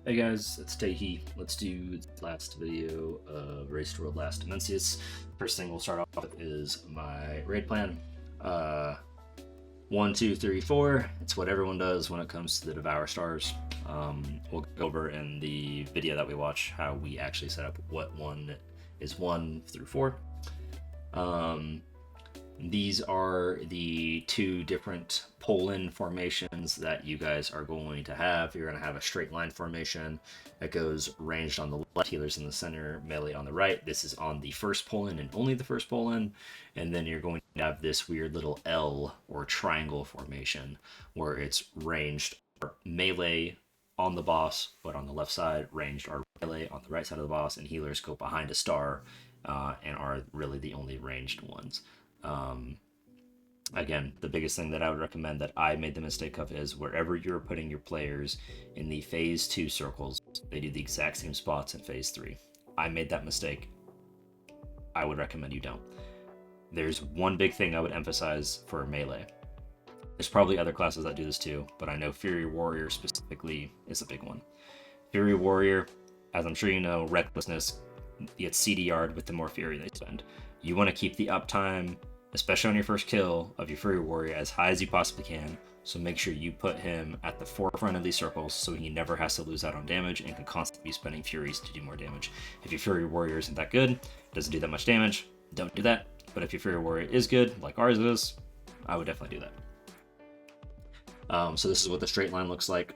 Hey guys, it's Tehi. Let's do the last video of Race to World Last Dimensius. First thing we'll start off with is my raid plan. Uh, 1, 2, 3, 4. It's what everyone does when it comes to the Devour Stars. We'll go over in the video that we watch how we actually set up what one is 1 through 4. These are the two different pull-in formations that you guys are going to have. You're going to have a straight line formation that goes ranged on the left, healers in the center, melee on the right. This is on the first pull-in and only the first pull-in. And then you're going to have this weird little L or triangle formation where it's ranged melee on the boss, but on the left side, ranged are melee on the right side of the boss, and healers go behind a star and are really the only ranged ones. Again, the biggest thing that I would recommend that I made the mistake of is wherever you're putting your players in the phase 2 circles, they do the exact same spots in phase 3. I made that mistake. I would recommend you don't. There's one big thing I would emphasize for melee. There's probably other classes that do this too, but I know Fury Warrior specifically is a big one. Fury Warrior, as I'm sure you know, recklessness gets CDR'd with the more Fury they spend. You want to keep the uptime, especially on your first kill of your Fury Warrior, as high as you possibly can. So make sure you put him at the forefront of these circles so he never has to lose out on damage and can constantly be spending Furies to do more damage. If your Fury Warrior isn't that good, doesn't do that much damage, don't do that. But if your Fury Warrior is good, like ours is, I would definitely do that. So this is what the straight line looks like.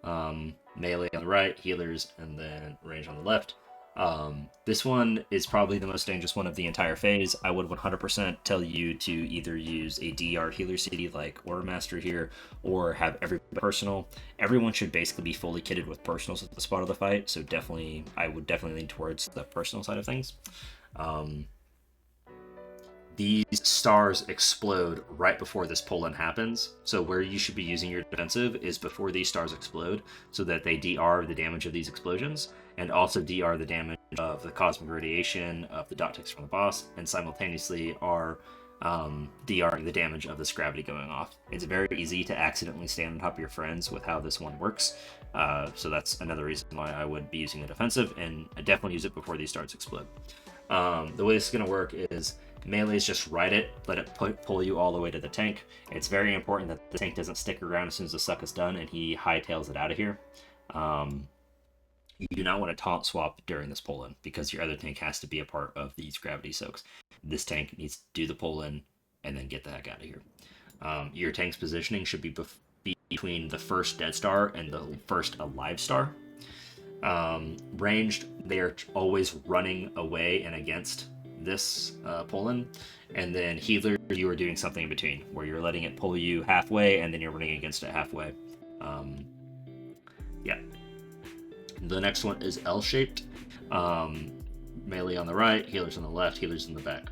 Melee on the right, healers, and then range on the left. This one is probably the most dangerous one of the entire phase. I would 100% tell you to either use a DR healer CD like Order Master here, or have every personal. Everyone should basically be fully kitted with personals at the spot of the fight, so definitely, I would definitely lean towards the personal side of things. These stars explode right before this pull-in happens. So where you should be using your defensive is before these stars explode, so that they DR the damage of these explosions, and also DR the damage of the cosmic radiation of the dot ticks from the boss, and simultaneously are DRing the damage of this gravity going off. It's very easy to accidentally stand on top of your friends with how this one works. So that's another reason why I would be using the defensive, and I definitely use it before these stars explode. The way this is going to work is melee is just ride it, let it pull you all the way to the tank. It's very important that the tank doesn't stick around as soon as the suck is done and he hightails it out of here. You do not want to taunt swap during this pull-in because your other tank has to be a part of these gravity soaks. This tank needs to do the pull-in and then get the heck out of here. Your tank's positioning should be between the first dead star and the first alive star. Ranged, they are always running away and against this pull-in, and then healer, you are doing something in between where you're letting it pull you halfway and then you're running against it halfway. Yeah. The next one is L-shaped. Melee on the right, healers on the left, healers in the back.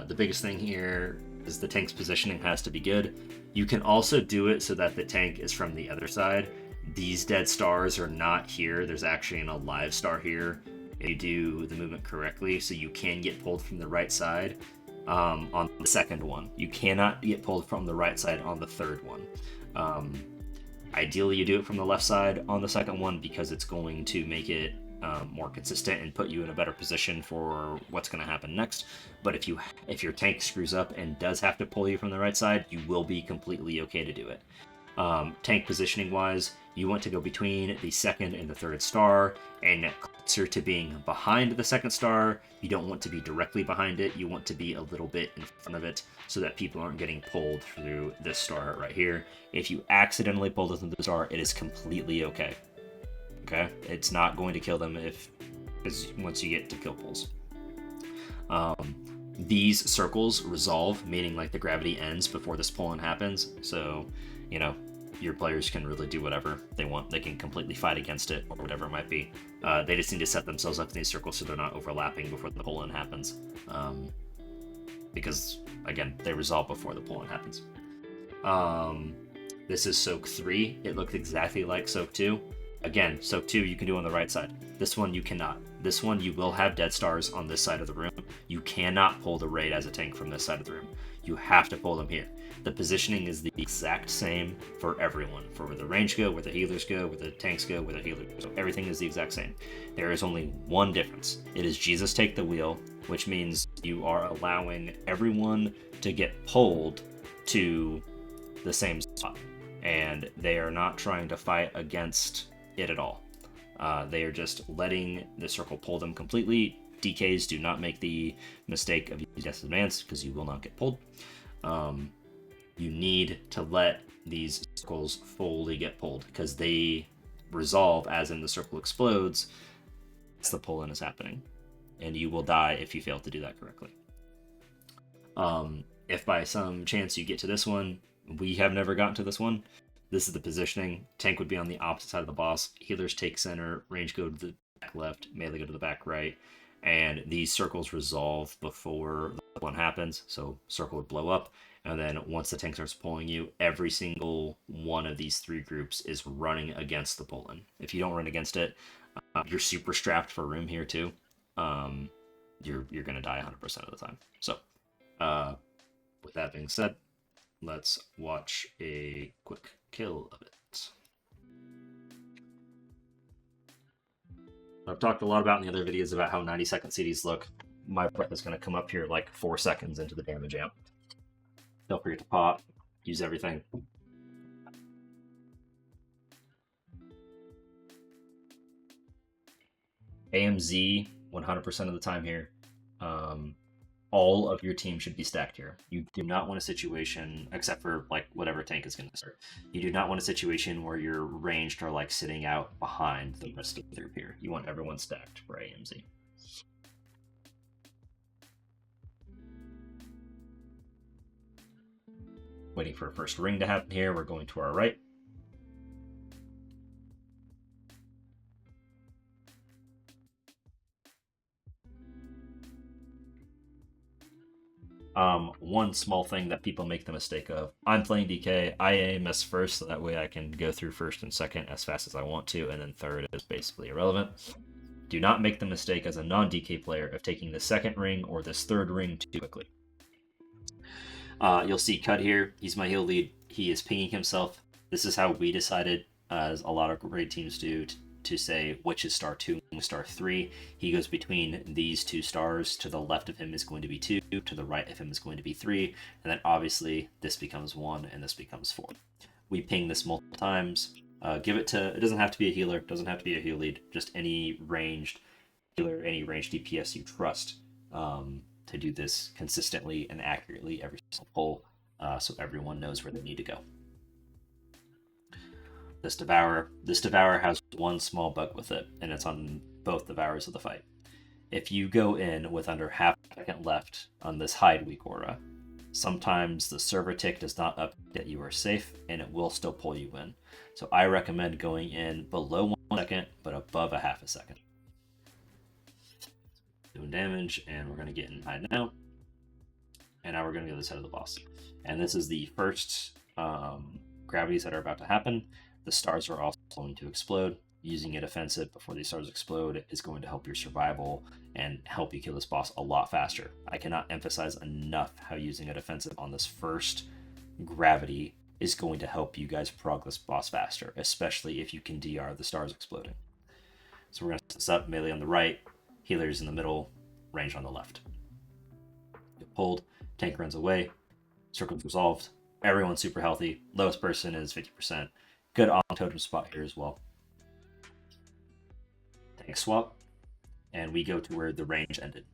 The biggest thing here is the tank's positioning has to be good. You can also do it so that the tank is from the other side. These dead stars are not here. There's actually an alive star here if you do the movement correctly, so you can get pulled from the right side on the second one. You cannot get pulled from the right side on the third one. Ideally, you do it from the left side on the second one because it's going to make it more consistent and put you in a better position for what's going to happen next. But if your tank screws up and does have to pull you from the right side, you will be completely okay to do it. Tank positioning wise, you want to go between the second and the third star and closer to being behind the second star. You don't want to be directly behind it. You want to be a little bit in front of it so that people aren't getting pulled through this star right here. If you accidentally pull it through the star, it is completely okay. Okay? It's not going to kill them because once you get to kill pulls. These circles resolve, meaning like the gravity ends before this pull-in happens. So, your players can really do whatever they want. They can completely fight against it or whatever it might be. They just need to set themselves up in these circles so they're not overlapping before the pull-in happens. Because, again, they resolve before the pull-in happens. This is Soak 3. It looks exactly like Soak 2. Again, Soak 2 you can do on the right side. This one you cannot. This one you will have dead stars on this side of the room. You cannot pull the raid as a tank from this side of the room. You have to pull them here. The positioning is the exact same for everyone. For where the range go, where the healers go, where the tanks go, where the healers go. Everything is the exact same. There is only one difference. It is Jesus take the wheel, which means you are allowing everyone to get pulled to the same spot. And they are not trying to fight against it at all. They are just letting the circle pull them completely. DKs do not make the mistake of using Death Advance because you will not get pulled. You need to let these circles fully get pulled because they resolve as in the circle explodes. It's the pull-in is happening, and you will die if you fail to do that correctly. If by some chance you get to this one, we have never gotten to this one. This is the positioning. Tank would be on the opposite side of the boss. Healers take center. Range go to the back left. Melee go to the back right. And these circles resolve before the one happens. So circle would blow up. And then once the tank starts pulling you, every single one of these three groups is running against the pull-in. If you don't run against it, you're super strapped for room here too. You're going to die 100% of the time. So with that being said, let's watch a quick kill of it. I've talked a lot about in the other videos about how 90-second CDs look. My breath is going to come up here like 4 seconds into the damage amp. Don't forget to pop, use everything. AMZ 100% of the time here. All of your team should be stacked here. You do not want a situation, except for like whatever tank is going to start. You do not want a situation where your ranged are like sitting out behind the rest of the group here. You want everyone stacked for AMZ. Waiting for a first ring to happen here. We're going to our right. One small thing that people make the mistake of. I'm playing DK. I AMS first, so that way I can go through first and second as fast as I want to, and then third is basically irrelevant. Do not make the mistake as a non-DK player of taking the second ring or this third ring too quickly. You'll see Cut here. He's my heal lead. He is pinging himself. This is how we decided, as a lot of great teams do, to say which is star 2 and star 3. He goes between these two stars. To the left of him is going to be 2, to the right of him is going to be 3, and then obviously this becomes 1 and this becomes 4. We ping this multiple times. Give it to, it doesn't have to be a healer, it doesn't have to be a heal lead, just any ranged healer, any ranged DPS you trust to do this consistently and accurately every single pull, so everyone knows where they need to go. This Devourer has one small bug with it, and it's on both Devourers of the fight. If you go in with under half a second left on this Hide Weak aura, sometimes the server tick does not update that you are safe, and it will still pull you in. So I recommend going in below 1 second, but above a half a second. Doing damage, and we're going to get in Hide now. And now we're going to go to the side of the boss. And this is the first gravities that are about to happen. The stars are also going to explode. Using a defensive before these stars explode is going to help your survival and help you kill this boss a lot faster. I cannot emphasize enough how using a defensive on this first gravity is going to help you guys prog this boss faster, especially if you can DR the stars exploding. So we're going to set this up, melee on the right, healers in the middle, range on the left. Get pulled, tank runs away, circle's resolved, everyone's super healthy, lowest person is 50%. Good on totem spot here as well. Tank swap, and we go to where the range ended.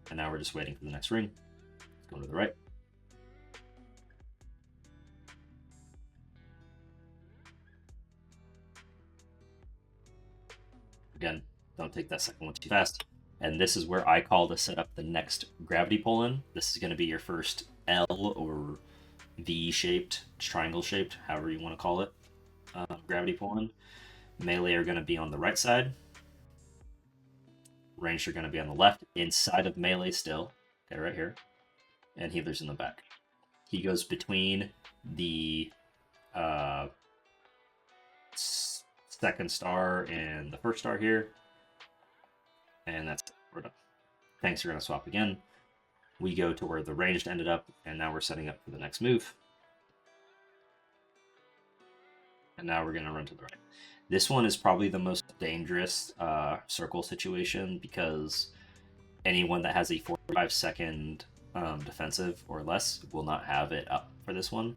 And now we're just waiting for the next ring. Let's go to the right. Again, don't take that second one too fast. And this is where I call to set up the next gravity pull-in. This is going to be your first L or V-shaped, triangle-shaped, however you want to call it. Gravity pull-in. Melee are going to be on the right side. Ranged are going to be on the left, inside of melee still. Okay, right here. And healers in the back. He goes between the second star and the first star here. And that's it. We're done. Tanks are going to swap again. we go to where the ranged ended up, and now we're setting up for the next move. And now we're going to run to the right. This one is probably the most dangerous circle situation because anyone that has a 45-second defensive or less will not have it up for this one.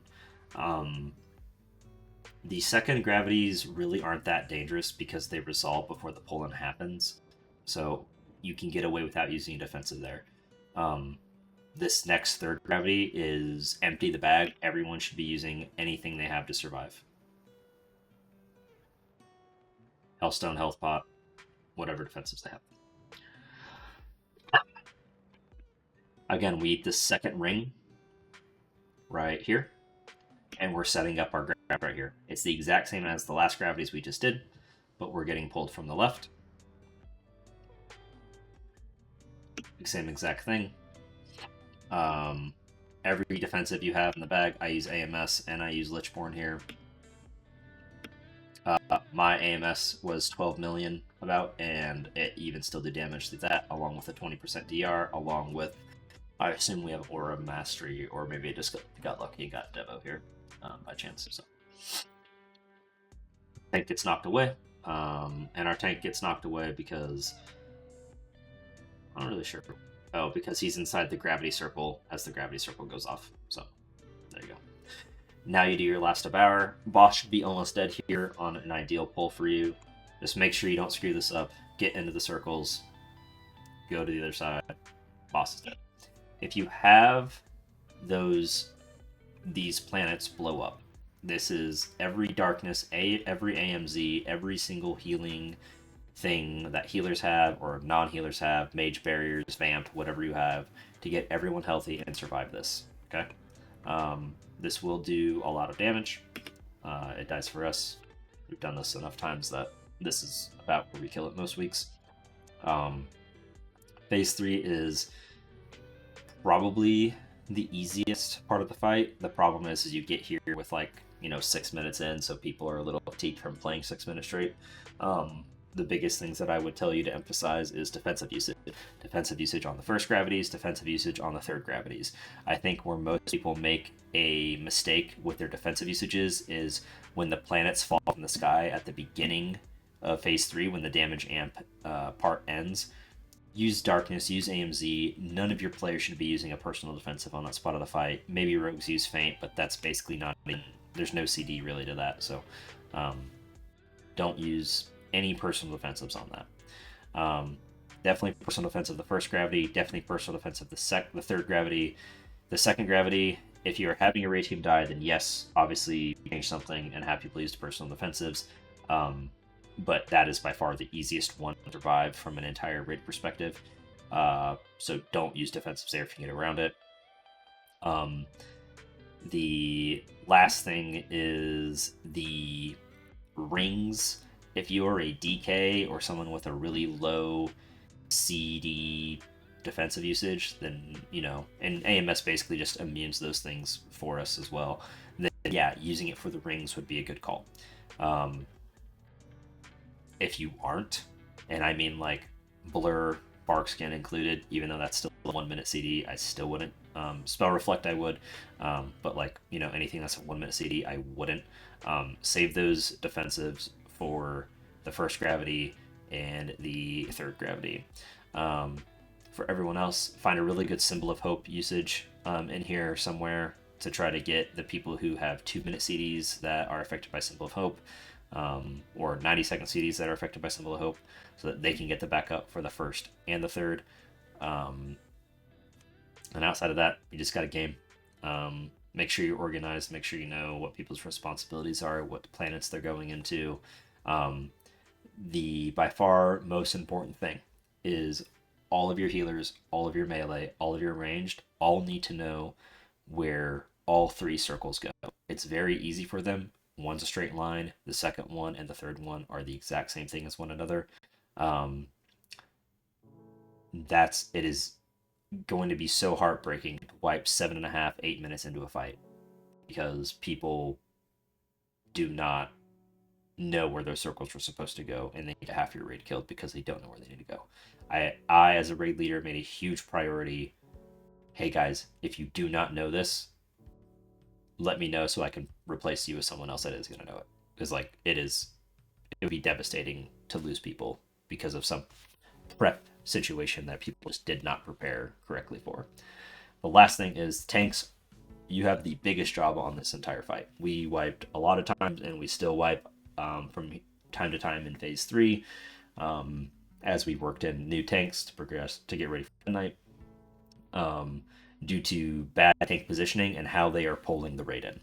The second gravities really aren't that dangerous because they resolve before the pull-in happens. So you can get away without using a defensive there. This next third gravity is empty the bag. Everyone should be using anything they have to survive. Hellstone, Health Pot, whatever defensives they have. Again, we eat the second ring right here, and we're setting up our gravity right here. It's the exact same as the last gravities we just did, but we're getting pulled from the left. Same exact thing. Every defensive you have in the bag, I use AMS and I use Lichborn here. My AMS was 12 million about, and it even still did damage to that, along with a 20% DR, along with, I assume we have Aura Mastery, or maybe it just got lucky and got Devo here by chance. So tank gets knocked away, and our tank gets knocked away because I'm not really sure. Oh, because he's inside the gravity circle as the gravity circle goes off. So there you go. Now you do your last devour. Boss should be almost dead here on an ideal pull for you. Just make sure you don't screw this up. Get into the circles. Go to the other side. Boss is dead. If you have these planets blow up, this is every darkness, every AMZ, every single healing thing that healers have or non-healers have, mage barriers, vamp, whatever you have, to get everyone healthy and survive this. Okay? This will do a lot of damage. It dies for us. We've done this enough times that this is about where we kill it most weeks. Phase 3 is probably the easiest part of the fight. The problem is you get here with 6 minutes in, so people are a little fatigued from playing 6 minutes straight. The biggest things that I would tell you to emphasize is defensive usage. Defensive usage on the first gravities, defensive usage on the third gravities. I think where most people make a mistake with their defensive usages is when the planets fall from the sky at the beginning of Phase 3, when the damage amp part ends. Use Darkness, use AMZ. None of your players should be using a personal defensive on that spot of the fight. Maybe Rogues use Feint, but that's basically not... There's no CD really to that, so don't use any personal defensives on that. Definitely personal defense of the first gravity, definitely personal defense of the third gravity. The second gravity, if you're having your raid team die, then yes, obviously change something and have people use personal defensives. But that is by far the easiest one to survive from an entire raid perspective. So don't use defensives there if you can get around it. The last thing is the rings. If you are a DK or someone with a really low CD defensive usage, then, and AMS basically just immunes those things for us as well, then yeah, using it for the rings would be a good call. If you aren't, and I mean Blur, Barkskin included, even though that's still a 1 minute CD, I still wouldn't. Spell Reflect I would, but anything that's a 1 minute CD, I wouldn't. Save those defensives for the first gravity and the third gravity. For everyone else, find a really good Symbol of Hope usage in here somewhere to try to get the people who have 2 minute CDs that are affected by Symbol of Hope, or 90-second CDs that are affected by Symbol of Hope, so that they can get the backup for the first and the third. And outside of that, you just got a game. Make sure you're organized, make sure you know what people's responsibilities are, what planets they're going into. The by far most important thing is all of your healers, all of your melee, all of your ranged, all need to know where all 3 circles go. It's very easy for them. One's a straight line, the second one and the third one are the exact same thing as one another. It is going to be so heartbreaking to wipe 7.5, 8 minutes into a fight because people do not know where those circles were supposed to go, and they need half your raid killed because they don't know where they need to go. I as a raid leader, made a huge priority hey guys, if you do not know this, let me know so I can replace you with someone else that is going to know it. Because like it would be devastating to lose people because of some prep situation that people just did not prepare correctly for. The last thing is tanks. You have the biggest job on this entire fight. We wiped a lot of times, and we still wipe from time to time in phase three, as we worked in new tanks to progress to get ready for the night. Um, Due to bad tank positioning and how they are pulling the raid in.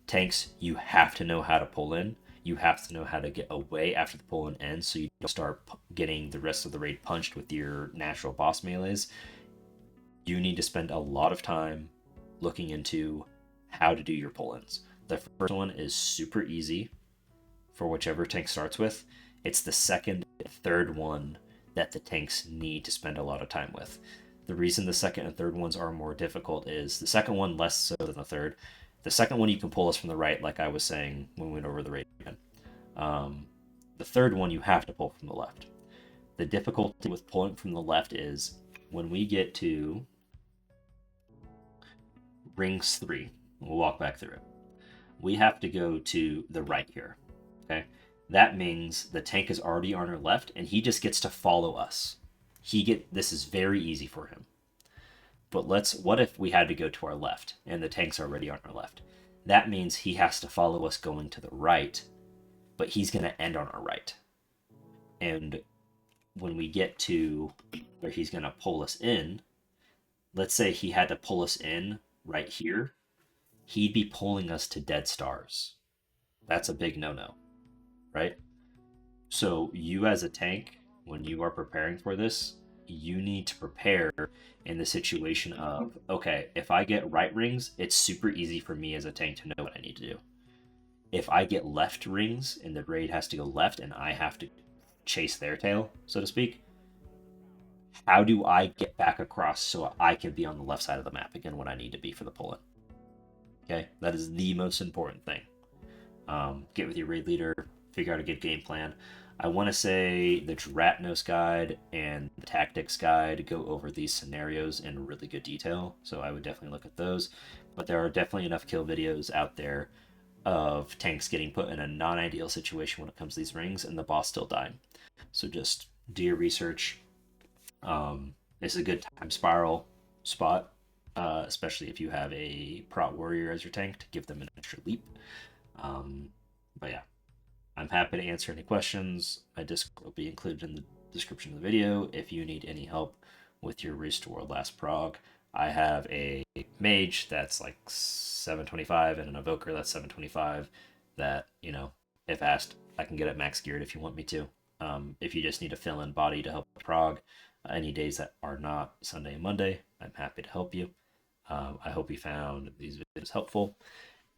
Tanks, you have to know how to pull in. You have to know how to get away after the pull in ends so you don't start getting the rest of the raid punched with your natural boss melees. You need to spend a lot of time looking into how to do your pull ins. The first one is super easy for whichever tank starts with. It's the second and third one that the tanks need to spend a lot of time with. The reason the second and third ones are more difficult is the second one less so than the third. The second one you can pull us from the right, like I was saying when we went over the raid again. Um, the third one you have to pull from the left. The difficulty with pulling from the left is when we get to rings 3, we'll walk back through it. We have to go to the right here. Okay, that means the tank is already on our left, and he just gets to follow us. This is very easy for him. But what if we had to go to our left and the tank's already on our left? That means he has to follow us going to the right, but he's going to end on our right. And when we get to where he's going to pull us in, let's say he had to pull us in right here, he'd be pulling us to dead stars. That's a big no-no, right? So you as a tank, when you are preparing for this, you need to prepare in the situation of, okay, if I get right rings, it's super easy for me as a tank to know what I need to do. If I get left rings and the raid has to go left and I have to chase their tail, so to speak, how do I get back across so I can be on the left side of the map again when I need to be for the pull-in? Okay, that is the most important thing. Get with your raid leader, figure out a good game plan. I want to say the Dratnos guide and the Tactics guide go over these scenarios in really good detail, so I would definitely look at those. But there are definitely enough kill videos out there of tanks getting put in a non-ideal situation when it comes to these rings and the boss still dying. So just do your research. It's a good time spiral spot, especially if you have a Prot Warrior as your tank to give them an extra leap. But yeah, I'm happy to answer any questions. My Discord will be included in the description of the video. If you need any help with your Race to World Last Prog, I have a mage that's like 725 and an evoker that's 725 that, if asked, I can get it max geared if you want me to. If you just need a fill in body to help prog any days that are not Sunday and Monday, I'm happy to help you. I hope you found these videos helpful,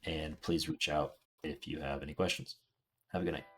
and please reach out if you have any questions. Have a good night.